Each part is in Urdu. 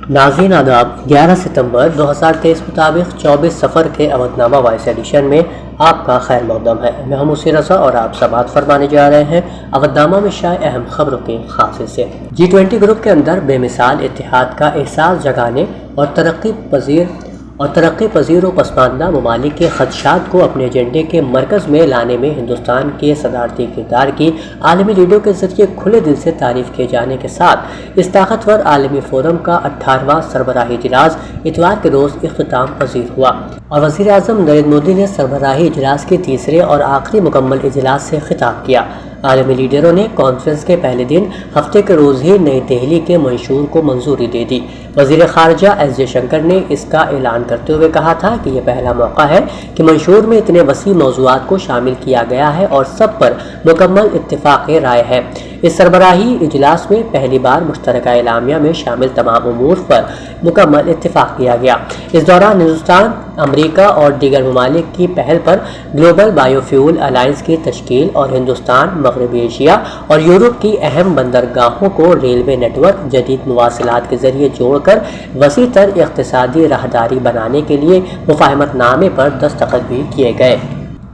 ناظرین آداب، 11 ستمبر 2023 مطابق 24 سفر کے اودھ نامہ وائس ایڈیشن میں آپ کا خیر مقدم ہے۔ میں ہوں موسی رضا اور آپ سماعت فرمانے جا رہے ہیں اودھ نامہ میں شائع اہم خبروں کے خاص حصے۔ G20 گروپ کے اندر بے مثال اتحاد کا احساس جگانے اور ترقی پذیر و پسماندہ ممالک کے خدشات کو اپنے ایجنڈے کے مرکز میں لانے میں ہندوستان کے صدارتی کردار کی عالمی لیڈروں کے ذریعے کھلے دل سے تعریف کیے جانے کے ساتھ اس طاقتور عالمی فورم کا 18واں سربراہی اجلاس اتوار کے روز اختتام پذیر ہوا اور وزیر اعظم نریندر مودی نے سربراہی اجلاس کے تیسرے اور آخری مکمل اجلاس سے خطاب کیا۔ عالمی لیڈروں نے کانفرنس کے پہلے دن ہفتے کے روز ہی نئی دہلی کے منشور کو منظوری دے دی۔ وزیر خارجہ ایس جے شنکر نے اس کا اعلان کرتے ہوئے کہا تھا کہ یہ پہلا موقع ہے کہ منشور میں اتنے وسیع موضوعات کو شامل کیا گیا ہے اور سب پر مکمل اتفاق رائے ہے۔ اس سربراہی اجلاس میں پہلی بار مشترکہ اعلامیہ میں شامل تمام امور پر مکمل اتفاق کیا گیا۔ اس دوران ہندوستان، امریکہ اور دیگر ممالک کی پہل پر گلوبل بائیو فیول الائنس کی تشکیل اور ہندوستان، مغربی ایشیا اور یورپ کی اہم بندرگاہوں کو ریلوے نیٹ ورک، جدید مواصلات کے ذریعے جوڑ کر وسیع تر اقتصادی راہداری بنانے کے لیے مفاہمت نامے پر دستخط بھی کیے گئے۔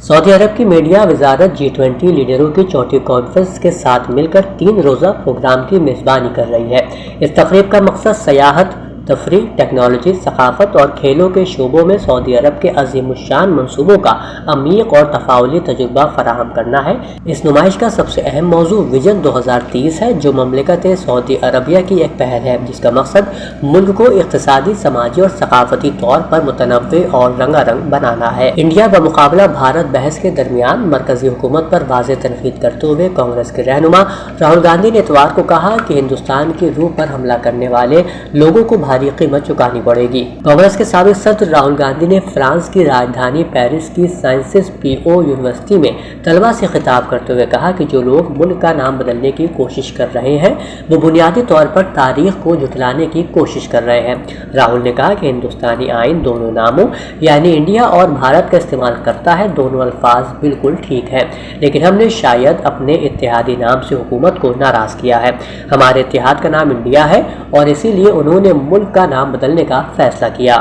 سعودی عرب کی میڈیا وزارت G20 لیڈروں کی چوتھی کانفرنس کے ساتھ مل کر 3 روزہ پروگرام کی میزبانی کر رہی ہے۔ اس تقریب کا مقصد سیاحت، تفریح، ٹیکنالوجی، ثقافت اور کھیلوں کے شعبوں میں سعودی عرب کے عظیم الشان منصوبوں کا عمیق اور تفاعلی تجربہ فراہم کرنا ہے۔ اس نمائش کا سب سے اہم موضوع ویژن 2030 ہے، جو مملکت سعودی عربیہ کی ایک پہل ہے جس کا مقصد ملک کو اقتصادی، سماجی اور ثقافتی طور پر متنوع اور رنگا رنگ بنانا ہے۔ انڈیا بمقابلہ بھارت بحث کے درمیان مرکزی حکومت پر واضح تنقید کرتے ہوئے کانگریس کے رہنما راہل گاندھی نے اتوار کو کہا کہ ہندوستان کی روح پر حملہ کرنے والے لوگوں کو بھاری قیمت چکانی پڑے گی۔ کانگریس کے سابق صدر راہل گاندھی نے فرانس کی راجدھانی پیرس کی سائنسز PO یونیورسٹی میں طلبہ سے خطاب کرتے ہوئے کہا کہ جو لوگ ملک کا نام بدلنے کی کوشش کر رہے ہیں وہ بنیادی طور پر تاریخ کو جھٹلانے کی کوشش کر رہے ہیں۔ راہل نے کہا کہ ہندوستانی آئین دونوں ناموں یعنی انڈیا اور بھارت کا استعمال کرتا ہے۔ دونوں الفاظ بالکل ٹھیک ہیں، لیکن ہم نے شاید اپنے اتحادی نام سے حکومت کو ناراض کیا ہے۔ ہمارے اتحاد کا نام انڈیا ہے اور اسی لیے انہوں نے ملک کا نام بدلنے کا فیصلہ کیا۔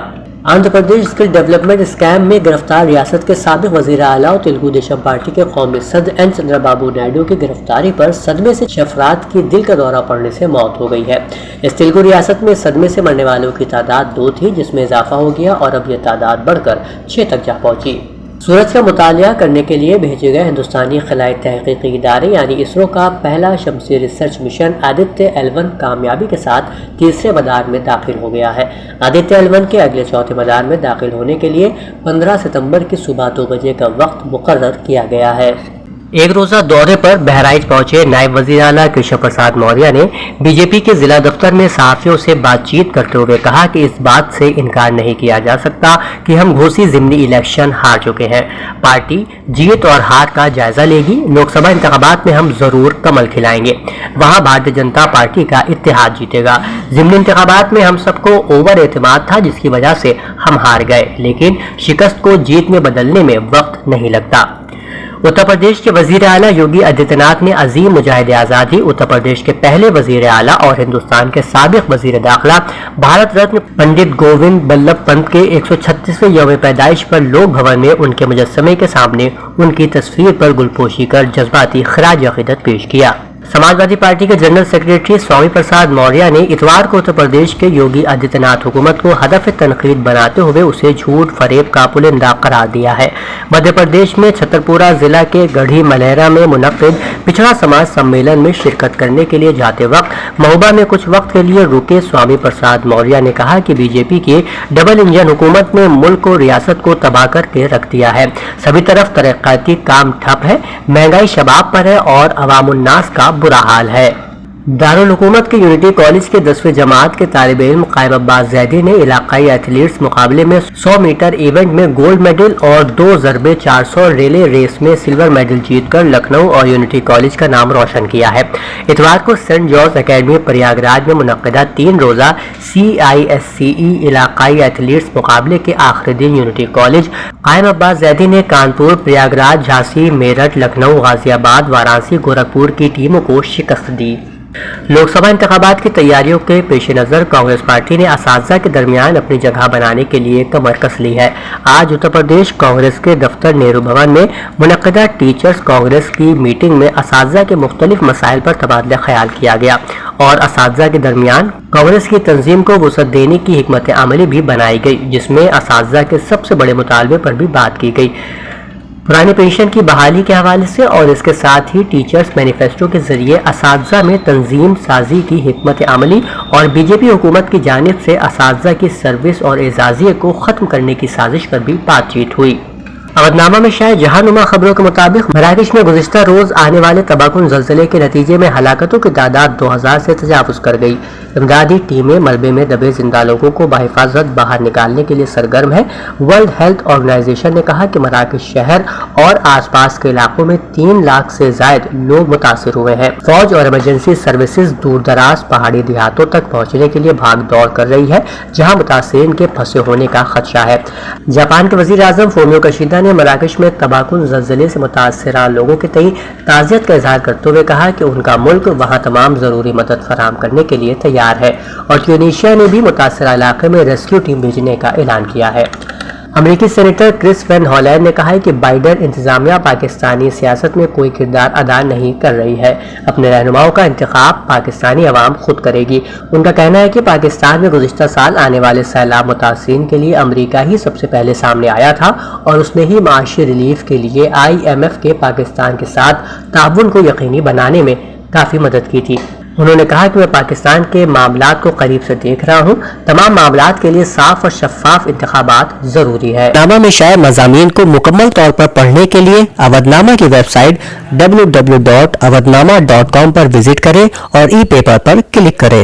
Andhra Pradesh skill development scheme میں گرفتار ریاست کے سابق وزیر اعلیٰ اور تلگو دیشم پارٹی کے قومی صدر این چندرا بابو نائیڈو کی گرفتاری پر صدمے سے 6 افراد کی دل کا دورہ پڑنے سے موت ہو گئی ہے۔ اس تلگو ریاست میں صدمے سے مرنے والوں کی تعداد 2 تھی، جس میں اضافہ ہو گیا اور اب یہ تعداد بڑھ کر 6 تک جا پہنچی۔ سورج کا مطالعہ کرنے کے لیے بھیجے گئے ہندوستانی خلائی تحقیقی ادارے یعنی اسرو کا پہلا شمسی ریسرچ مشن آدتیہ L1 کامیابی کے ساتھ تیسرے مدار میں داخل ہو گیا ہے۔ آدتیہ L1 کے اگلے چوتھے مدار میں داخل ہونے کے لیے 15 ستمبر کی صبح 2 بجے کا وقت مقرر کیا گیا ہے۔ ایک روزہ دورے پر بہرائچ پہنچے نائب وزیر اعلیٰ کرشن پرساد موریہ نے BJP کے ضلع دفتر میں صحافیوں سے بات چیت کرتے ہوئے کہا کہ اس بات سے انکار نہیں کیا جا سکتا کہ ہم گھوسی ضمنی الیکشن ہار چکے ہیں۔ پارٹی جیت اور ہار کا جائزہ لے گی۔ لوک سبھا انتخابات میں ہم ضرور کمل کھلائیں گے، وہاں بھارتیہ جنتا پارٹی کا اتحاد جیتے گا۔ ضمنی انتخابات میں ہم سب کو اوور اعتماد تھا جس کی وجہ سے ہم ہار گئے، لیکن شکست کو جیت میں بدلنے میں وقت نہیں لگتا۔ اتر پردیش کے وزیر اعلیٰ یوگی آدتیہ ناتھ نے عظیم مجاہد آزادی، اتر پردیش کے پہلے وزیر اعلیٰ اور ہندوستان کے سابق وزیر داخلہ بھارت رتن پنڈت گووند بلبھ پنت کے 136ویں یوم پیدائش پر لوک بھون میں ان کے مجسمے کے سامنے ان کی تصویر پر گلپوشی کر جذباتی خراج عقیدت پیش کیا۔ سماجوادی پارٹی کے جنرل سیکریٹری سوامی پرساد موریہ نے اتوار کو اتر پردیش کے یوگی آدتیہ ناتھ حکومت کو ہدف تنقید بناتے ہوئے اسے جھوٹ فریب کا پلندہ قرار دیا ہے۔ مدھیہ پردیش میں چھترپورہ ضلع کے گڑھی ملہرا میں منعقد پچھڑا سماج سمیلن میں شرکت کرنے کے لیے جاتے وقت مہوبہ میں کچھ وقت کے لیے رکے سوامی پرساد موریہ نے کہا کہ BJP کی ڈبل انجن حکومت نے ملک کو ریاست کو تباہ کر کے رکھ دیا ہے۔ سبھی طرف ترقیاتی کام ٹھپ ہے، مہنگائی شباب پر ہے اور عوام الناس کا برا حال ہے۔ دارالحکومت کے یونٹی کالج کے 10ویں جماعت کے طالب علم قائم عباس زیدی نے علاقائی ایتھلیٹس مقابلے میں 100 میٹر ایونٹ میں گولڈ میڈل اور 2 ضربے 400 ریلے ریس میں سلور میڈل جیت کر لکھنؤ اور یونٹی کالج کا نام روشن کیا ہے۔ اتوار کو سینٹ جارج اکیڈمی پریاگ راج میں منعقدہ 3 روزہ CISCE علاقائی ایتھلیٹس مقابلے کے آخری دن یونٹی کالج قائم عباس زیدی نے کانپور، پریاگ راج، جھانسی، میرٹھ، لکھنؤ، غازی آباد، وارانسی، گورکھپور کی ٹیموں کو شکست دی۔ لوک سبھا انتخابات کی تیاریوں کے پیش نظر کانگریس پارٹی نے اساتذہ کے درمیان اپنی جگہ بنانے کے لیے کمر کس لی ہے۔ آج اتر پردیش کانگریس کے دفتر نہرو بھون میں منعقدہ ٹیچرز کانگریس کی میٹنگ میں اساتذہ کے مختلف مسائل پر تبادلہ خیال کیا گیا اور اساتذہ کے درمیان کانگریس کی تنظیم کو وسعت دینے کی حکمت عملی بھی بنائی گئی، جس میں اساتذہ کے سب سے بڑے مطالبے پر بھی بات کی گئی، پرانی پینشن کی بحالی کے حوالے سے، اور اس کے ساتھ ہی ٹیچرز مینیفیسٹو کے ذریعے اساتذہ میں تنظیم سازی کی حکمت عملی اور بی جے پی حکومت کی جانب سے اساتذہ کی سروس اور اعزازیے کو ختم کرنے کی سازش پر بھی بات چیت ہوئی۔ اودھ میں شائع جہانما خبروں کے مطابق مراکش میں گزشتہ روز آنے والے تباکن زلزلے کے نتیجے میں ہلاکتوں کی تعداد 2000 سے تجاوز کر گئی۔ امدادی ٹیمیں ملبے میں دبے زندہ لوگوں کو بحفاظت باہر نکالنے کے لیے سرگرم ہے۔ ورلڈ ہیلتھ آرگنائزیشن نے کہا کہ مراکش شہر اور آس پاس کے علاقوں میں 3 لاکھ سے زائد لوگ متاثر ہوئے ہیں۔ فوج اور ایمرجنسی سروسز دور دراز پہاڑی دیہاتوں تک پہنچنے کے لیے بھاگ دوڑ کر رہی ہے، جہاں متاثرین کے پھنسے ہونے کا خدشہ ہے۔ جاپان کے وزیر اعظم فومیو کشیدا نے مراکش میں تباکن زلزلے سے متاثرہ لوگوں کے تئیں تعزیت کا اظہار کرتے ہوئے کہا کہ ان کا ملک وہاں تمام ضروری مدد فراہم کرنے کے لیے تیار ہے، اور ٹیونیشیا نے بھی متاثرہ علاقے میں ریسکیو ٹیم بھیجنے کا اعلان کیا ہے۔ امریکی سینیٹر کرس وین ہالینڈ نے کہا ہے کہ بائیڈن انتظامیہ پاکستانی سیاست میں کوئی کردار ادا نہیں کر رہی ہے، اپنے رہنماؤں کا انتخاب پاکستانی عوام خود کرے گی۔ ان کا کہنا ہے کہ پاکستان میں گزشتہ سال آنے والے سیلاب متاثرین کے لیے امریکہ ہی سب سے پہلے سامنے آیا تھا، اور اس نے ہی معاشی ریلیف کے لیے IMF کے پاکستان کے ساتھ تعاون کو یقینی بنانے میں کافی مدد کی تھی۔ انہوں نے کہا کہ میں پاکستان کے معاملات کو قریب سے دیکھ رہا ہوں، تمام معاملات کے لیے صاف اور شفاف انتخابات ضروری ہے۔ نامہ میں شائع مضامین کو مکمل طور پر پڑھنے کے لیے اودھ نامہ کی ویب سائٹ www.avodhnama.com پر وزٹ کریں اور ای پیپر پر کلک کریں۔